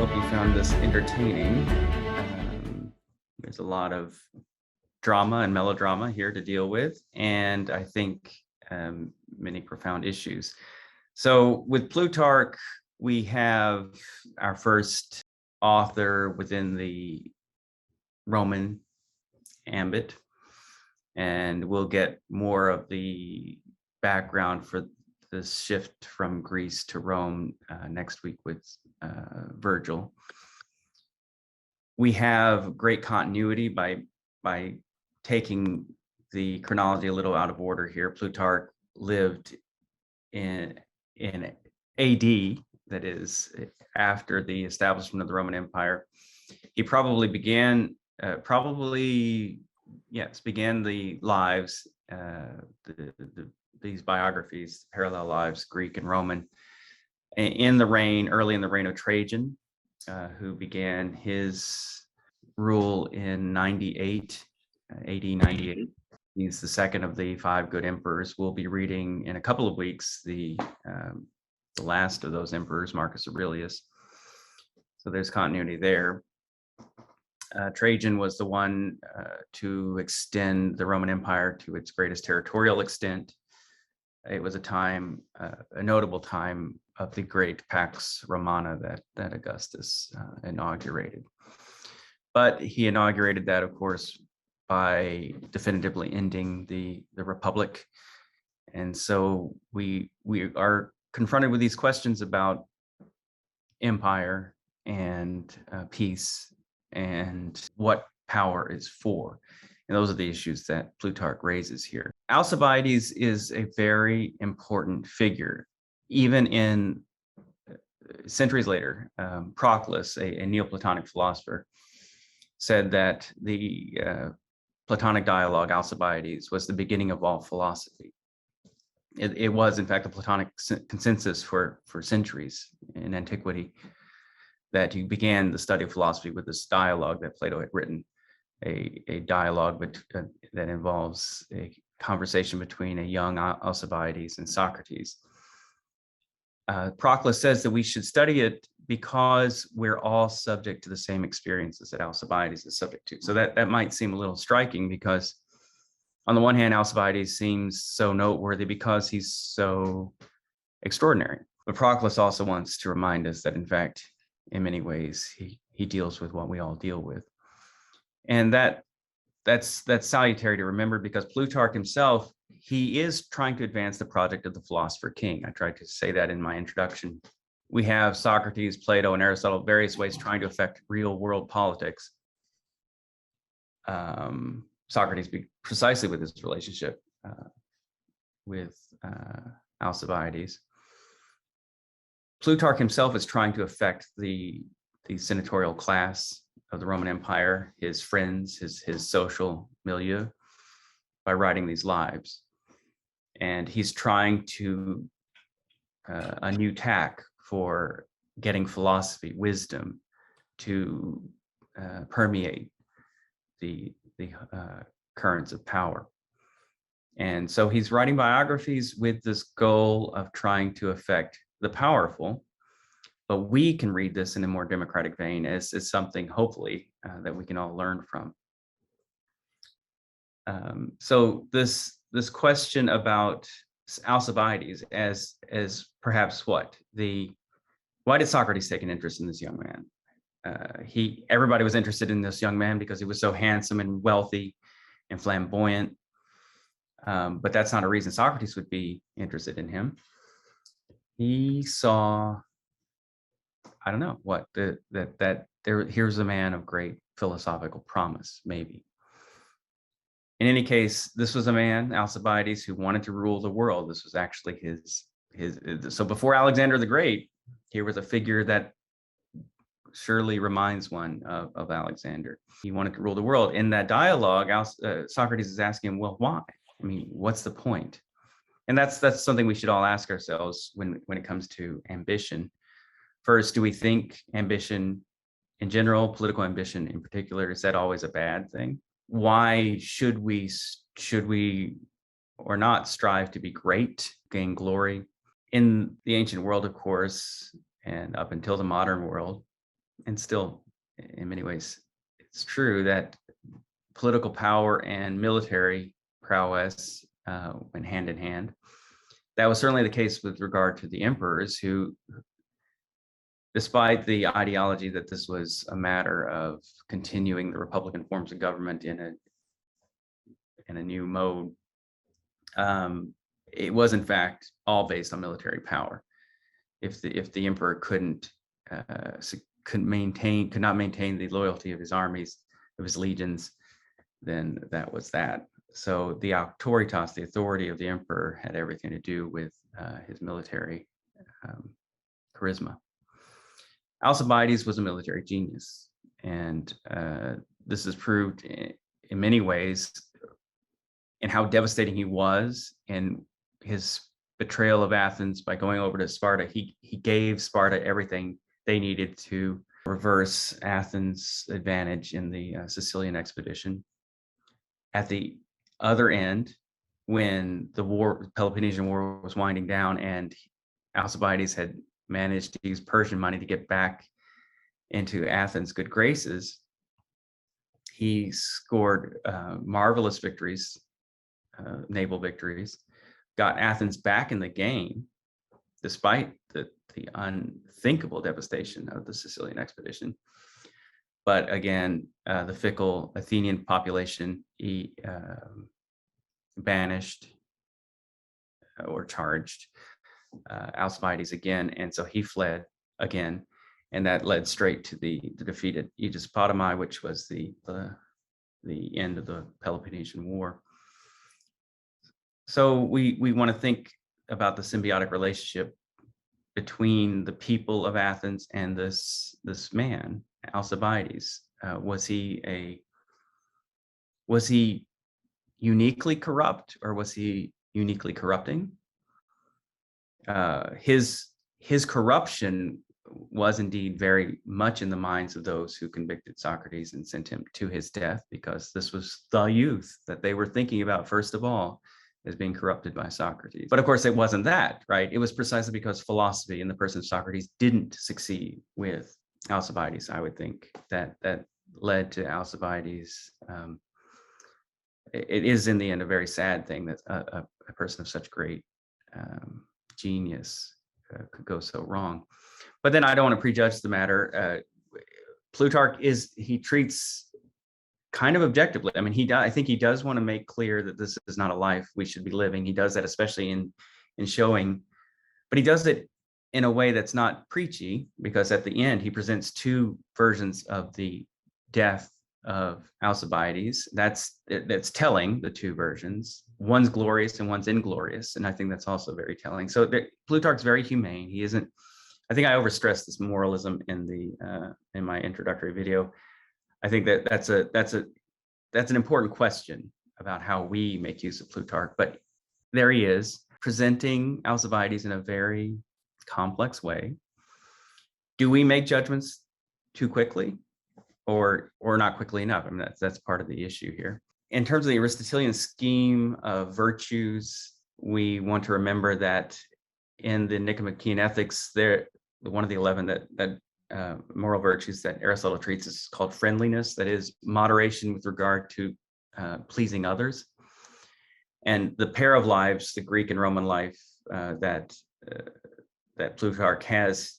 hope you found this entertaining. There's a lot of drama and melodrama here to deal with, and I think many profound issues. So with Plutarch, we have our first author within the Roman ambit, and we'll get more of the background for the shift from Greece to Rome next week with Virgil. We have great continuity by taking the chronology a little out of order here. Plutarch lived in AD, that is after the establishment of the Roman Empire. He probably began the lives, these biographies, parallel lives, Greek and Roman, early in the reign of Trajan, who began his rule in 98, AD 98. He's the second of the five good emperors. We'll be reading in a couple of weeks the last of those emperors, Marcus Aurelius. So there's continuity there. Trajan was the one to extend the Roman Empire to its greatest territorial extent. It was a notable time of the great Pax Romana that Augustus inaugurated. But he inaugurated that, of course, by definitively ending the Republic. And so we are confronted with these questions about empire and peace and what power is for. And those are the issues that Plutarch raises here. Alcibiades is a very important figure. Even in centuries later, Proclus, a Neoplatonic philosopher, said that the Platonic dialogue, Alcibiades, was the beginning of all philosophy. It was, in fact, the Platonic consensus for centuries in antiquity, that you began the study of philosophy with this dialogue that Plato had written, a dialogue that involves a conversation between a young Alcibiades and Socrates. Proclus says that we should study it because we're all subject to the same experiences that Alcibiades is subject to. So that might seem a little striking, because on the one hand, Alcibiades seems so noteworthy because he's so extraordinary. But Proclus also wants to remind us that, in fact, in many ways, he deals with what we all deal with. And that's salutary to remember, because Plutarch himself, he is trying to advance the project of the philosopher king. I tried to say that in my introduction. We have Socrates, Plato, and Aristotle, various ways trying to affect real world politics. Socrates precisely with his relationship with Alcibiades. Plutarch himself is trying to affect the senatorial class of the Roman Empire, his friends, his social milieu, by writing these lives. And he's trying to a new tack for getting philosophy, wisdom, to permeate the currents of power. And so he's writing biographies with this goal of trying to affect the powerful. But we can read this in a more democratic vein as something, hopefully, that we can all learn from. So this question about Alcibiades as perhaps why did Socrates take an interest in this young man? Everybody was interested in this young man because he was so handsome and wealthy and flamboyant. But that's not a reason Socrates would be interested in him. He saw, I don't know what, here's a man of great philosophical promise, maybe. In any case, this was a man, Alcibiades, who wanted to rule the world. This was actually so before Alexander the Great, here was a figure that surely reminds one of Alexander. He wanted to rule the world. In that dialogue, Socrates is asking him, well, why? I mean, what's the point? And that's something we should all ask ourselves when it comes to ambition. First, do we think ambition in general, political ambition in particular, is that always a bad thing? Why should we or not strive to be great, gain glory? In the ancient world, of course, and up until the modern world, and still in many ways it's true, that political power and military prowess went hand in hand. That was certainly the case with regard to the emperors, who, despite the ideology that this was a matter of continuing the republican forms of government in a new mode, it was in fact all based on military power. If the emperor could not maintain the loyalty of his armies, of his legions, then that was that. So the auctoritas, the authority of the emperor, had everything to do with his military um, charisma. Alcibiades was a military genius, and this is proved in many ways in how devastating he was in his betrayal of Athens by going over to Sparta. He gave Sparta everything they needed to reverse Athens' advantage in the Sicilian expedition. At the other end, when the Peloponnesian War was winding down, and Alcibiades had managed to use Persian money to get back into Athens' good graces, he scored marvelous victories, naval victories, got Athens back in the game, despite the unthinkable devastation of the Sicilian expedition. But again, the fickle Athenian population he banished or charged Alcibiades again, and so he fled again, and that led straight to the defeated Aegis Potami, which was the end of the Peloponnesian War. So we want to think about the symbiotic relationship between the people of Athens and this man, Alcibiades. Was he uniquely corrupt, or was he uniquely corrupting? His corruption was indeed very much in the minds of those who convicted Socrates and sent him to his death, because this was the youth that they were thinking about first of all as being corrupted by Socrates. But of course, it wasn't that, right? It was precisely because philosophy in the person of Socrates didn't succeed with Alcibiades, I would think, that led to Alcibiades. It is in the end a very sad thing that a person of such great genius could go so wrong. But then I don't want to prejudge the matter. Plutarch he treats kind of objectively. I mean, I think he does want to make clear that this is not a life we should be living. He does that especially in showing, but he does it in a way that's not preachy, because at the end he presents two versions of the death of Alcibiades. That's telling, the two versions. One's glorious and one's inglorious, and I think that's also very telling. So Plutarch's very humane. He isn't. I think I overstressed this moralism in my introductory video. I think that's an important question about how we make use of Plutarch. But there he is, presenting Alcibiades in a very complex way. Do we make judgments too quickly, or not quickly enough? I mean, that's part of the issue here. In terms of the Aristotelian scheme of virtues, we want to remember that in the Nicomachean Ethics, one of the 11 that moral virtues that Aristotle treats is called friendliness, that is moderation with regard to pleasing others. And the pair of lives, the Greek and Roman life that Plutarch has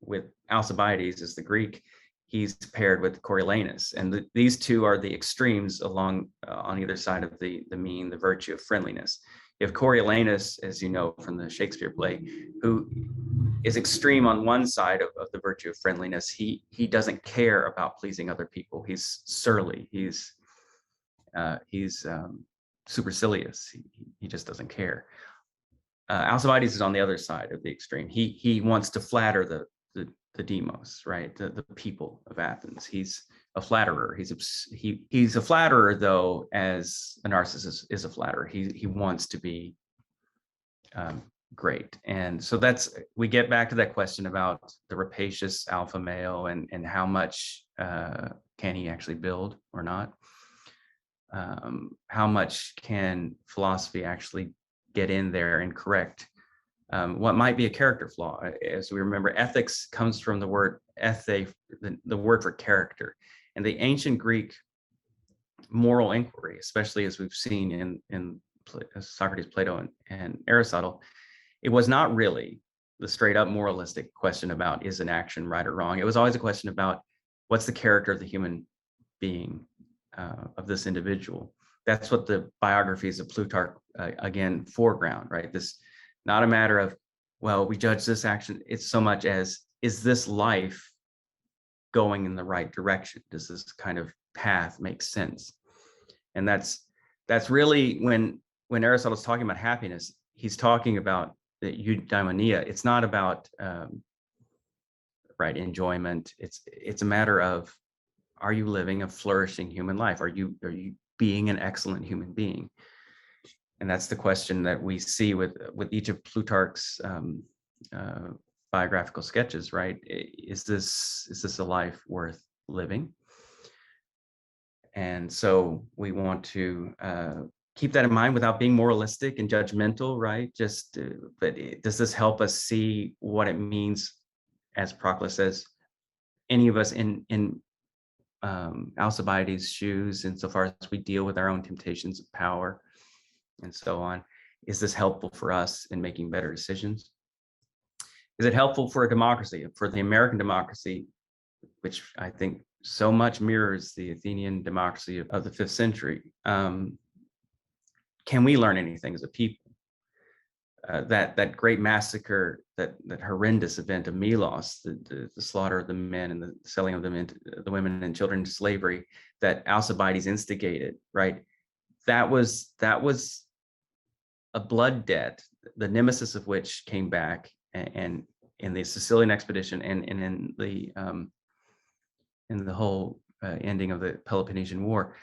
with Alcibiades is the Greek. He's paired with Coriolanus, and these two are the extremes along on either side of the mean, the virtue of friendliness. You have Coriolanus, as you know from the Shakespeare play, who is extreme on one side of the virtue of friendliness. He doesn't care about pleasing other people. He's surly. He's supercilious. He just doesn't care. Alcibiades is on the other side of the extreme. He wants to flatter the demos, right? The people of Athens. He's a flatterer. He's a flatterer, though, as a narcissist is a flatterer. He wants to be great. And so we get back to that question about the rapacious alpha male and how much can he actually build or not? How much can philosophy actually get in there and correct what might be a character flaw. As we remember, ethics comes from the word ethe, the word for character. And the ancient Greek moral inquiry, especially as we've seen in Socrates, Plato, and Aristotle, it was not really the straight up moralistic question about is an action right or wrong. It was always a question about what's the character of the human being, of this individual. That's what the biographies of Plutarch, again, foreground, right? This, not a matter of, well, we judge this action. It's so much as, is this life going in the right direction? Does this kind of path make sense? And that's really when Aristotle's talking about happiness, he's talking about the eudaimonia. It's not about right enjoyment. It's a matter of, are you living a flourishing human life? Are you being an excellent human being? And that's the question that we see with each of Plutarch's biographical sketches, right? Is this a life worth living? And so we want to keep that in mind without being moralistic and judgmental, right? But does this help us see what it means, as Proclus says, any of us in Alcibiades' shoes, insofar as we deal with our own temptations of power and so on? Is this helpful for us in making better decisions? Is it helpful for a democracy, for the American democracy, which I think so much mirrors the Athenian democracy of the 5th century? Can we learn anything as a people? That great massacre, that horrendous event of Milos, the slaughter of the men and the selling of them into the women and children into slavery, that Alcibiades instigated, right? That was a blood debt, the nemesis of which came back, and in the Sicilian expedition, and in the whole ending of the Peloponnesian War.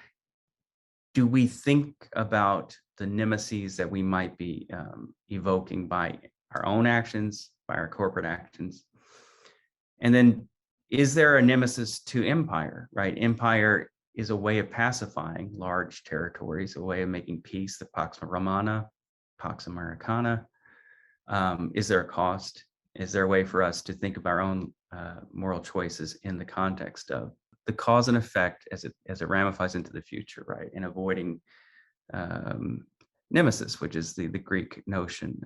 Do we think about the nemesis that we might be evoking by our own actions, by our corporate actions? And then, is there a nemesis to empire, right? Empire is a way of pacifying large territories, a way of making peace, the Pax Romana, Pax Americana. Is there a cost? Is there a way for us to think of our own moral choices in the context of the cause and effect as it ramifies into the future, right? And avoiding nemesis, which is the Greek notion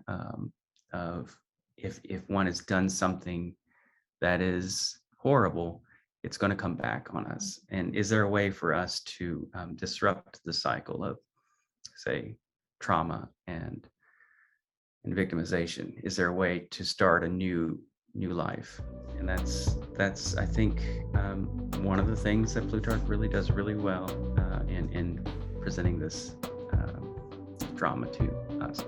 of if one has done something that is horrible, it's going to come back on us. And is there a way for us to disrupt the cycle of, say, trauma and victimization? Is there a way to start a new life? And that's I think one of the things that Plutarch really does really well in presenting this drama to us.